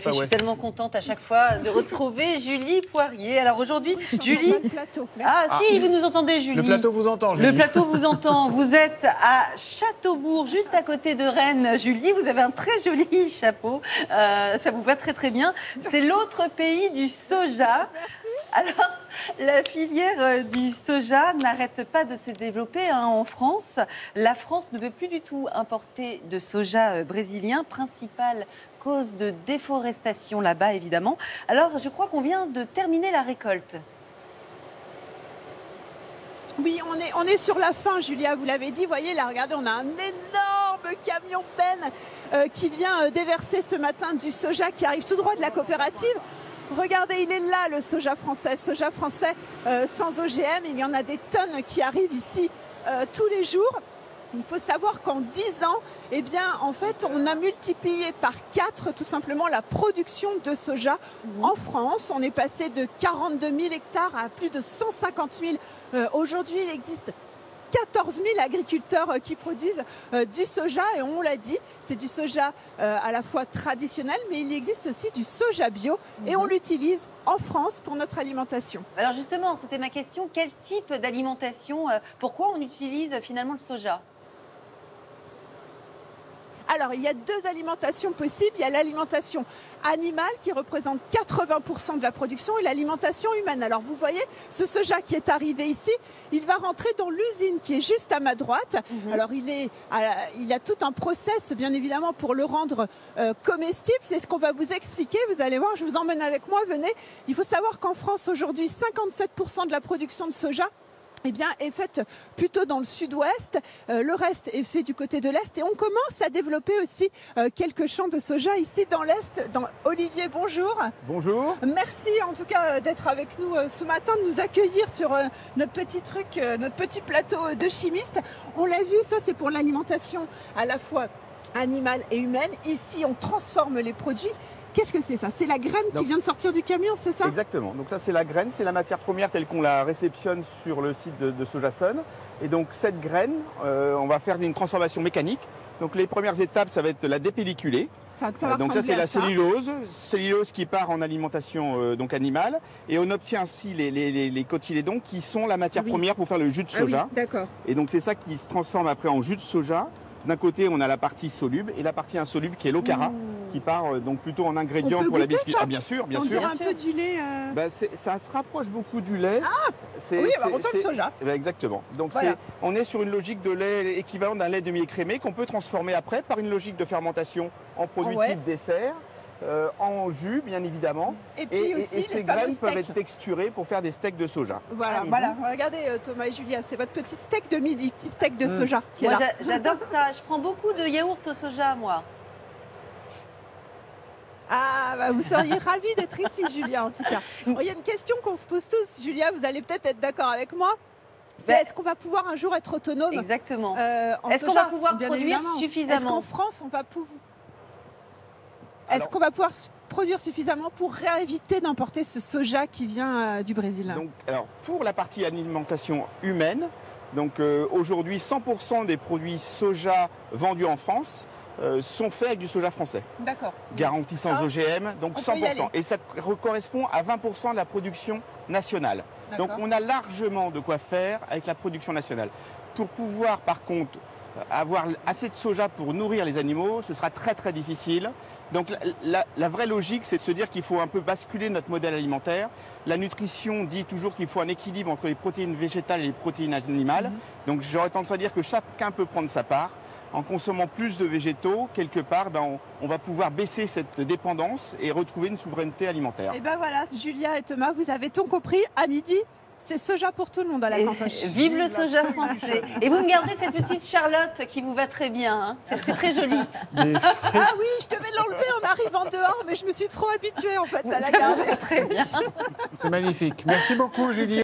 Je suis tellement contente à chaque fois de retrouver Julie Poirier. Alors aujourd'hui, Julie... Si, vous nous entendez, Julie. Le plateau vous entend, Julie. Le plateau vous entend. Vous êtes à Châteaubourg, juste à côté de Rennes. Julie, vous avez un très joli chapeau. Ça vous va très très bien. C'est l'autre pays du soja. Alors, la filière du soja n'arrête pas de se développer en France. La France ne veut plus du tout importer de soja brésilien, principale cause de déforestation là-bas, évidemment. Alors, je crois qu'on vient de terminer la récolte. Oui, on est sur la fin, Julia, vous l'avez dit. Vous voyez, là, regardez, on a un énorme camion benne qui vient déverser ce matin du soja qui arrive tout droit de la coopérative. Regardez, il est là, le soja français sans OGM. Il y en a des tonnes qui arrivent ici tous les jours. Il faut savoir qu'en 10 ans, eh bien, en fait, on a multiplié par 4 tout simplement la production de soja en France. On est passé de 42 000 hectares à plus de 150 000. Aujourd'hui, il existe 14 000 agriculteurs qui produisent du soja et on l'a dit, c'est du soja à la fois traditionnel, mais il existe aussi du soja bio et on l'utilise en France pour notre alimentation. Alors justement, c'était ma question, quel type d'alimentation, pourquoi on utilise finalement le soja ? Alors, il y a deux alimentations possibles. Il y a l'alimentation animale qui représente 80% de la production et l'alimentation humaine. Alors, vous voyez, ce soja qui est arrivé ici, il va rentrer dans l'usine qui est juste à ma droite. Alors, il y a tout un process, bien évidemment, pour le rendre comestible. C'est ce qu'on va vous expliquer. Vous allez voir, je vous emmène avec moi. Venez. Il faut savoir qu'en France, aujourd'hui, 57% de la production de soja est faite plutôt dans le sud-ouest. Le reste est fait du côté de l'est. Et on commence à développer aussi quelques champs de soja ici dans l'est. Olivier, bonjour. Bonjour. Merci en tout cas d'être avec nous ce matin, de nous accueillir sur notre petit plateau de chimiste. On l'a vu, ça c'est pour l'alimentation à la fois animale et humaine. Ici, on transforme les produits. Qu'est-ce que c'est ça? C'est la graine qui vient de sortir du camion, c'est ça? Exactement. Donc ça, c'est la graine, c'est la matière première telle qu'on la réceptionne sur le site de Sojasun. Et donc cette graine, on va faire une transformation mécanique. Donc les premières étapes, ça va être la dépelliculer. Donc ça, c'est la cellulose qui part en alimentation donc animale. Et on obtient ainsi les cotylédons qui sont la matière première pour faire le jus de soja. Oui, d'accord. Et donc c'est ça qui se transforme après en jus de soja. D'un côté, on a la partie soluble et la partie insoluble qui est l'okara, qui part donc plutôt en ingrédient pour la biscuit. Ah, bien sûr, bien sûr. On dirait un peu du lait. Ça se rapproche beaucoup du lait. Ah, oui, on sent le soja. Exactement. Donc voilà. On est sur une logique de lait équivalent d'un lait demi-écrémé qu'on peut transformer après par une logique de fermentation en produit type dessert. En jus, bien évidemment. Et puis aussi, ces graines peuvent être texturées pour faire des steaks de soja. Voilà. Regardez Thomas et Julia, c'est votre petit steak de midi, petit steak de soja. Moi, j'adore ça. Je prends beaucoup de yaourt au soja, moi. Ah, vous seriez ravis d'être ici, Julia, en tout cas. Il y a une question qu'on se pose tous. Julia, vous allez peut-être être d'accord avec moi. Est-ce qu'on va pouvoir un jour être autonome? Exactement. Est-ce qu'on va pouvoir produire suffisamment? Est-ce qu'en France, on va pouvoir... Est-ce qu'on va pouvoir produire suffisamment pour éviter d'importer ce soja qui vient du Brésil? Alors, pour la partie alimentation humaine, aujourd'hui 100% des produits soja vendus en France sont faits avec du soja français. D'accord. Garanti sans OGM, donc 100%. Et ça correspond à 20% de la production nationale. Donc on a largement de quoi faire avec la production nationale. Pour pouvoir par contre avoir assez de soja pour nourrir les animaux, ce sera très très difficile. Donc la vraie logique, c'est de se dire qu'il faut un peu basculer notre modèle alimentaire. La nutrition dit toujours qu'il faut un équilibre entre les protéines végétales et les protéines animales. Donc j'aurais tendance à dire que chacun peut prendre sa part. En consommant plus de végétaux, quelque part, on va pouvoir baisser cette dépendance et retrouver une souveraineté alimentaire. Et ben voilà, Julia et Thomas, vous avez tout compris. À midi, c'est soja pour tout le monde à la cantoche. Vive le soja français. Et vous me garderez cette petite Charlotte qui vous va très bien. Hein. C'est très joli. Ah oui, je devais l'enlever en arrivant dehors, mais je me suis trop habituée en fait à la garder. Très bien. C'est magnifique. Merci beaucoup, Julie.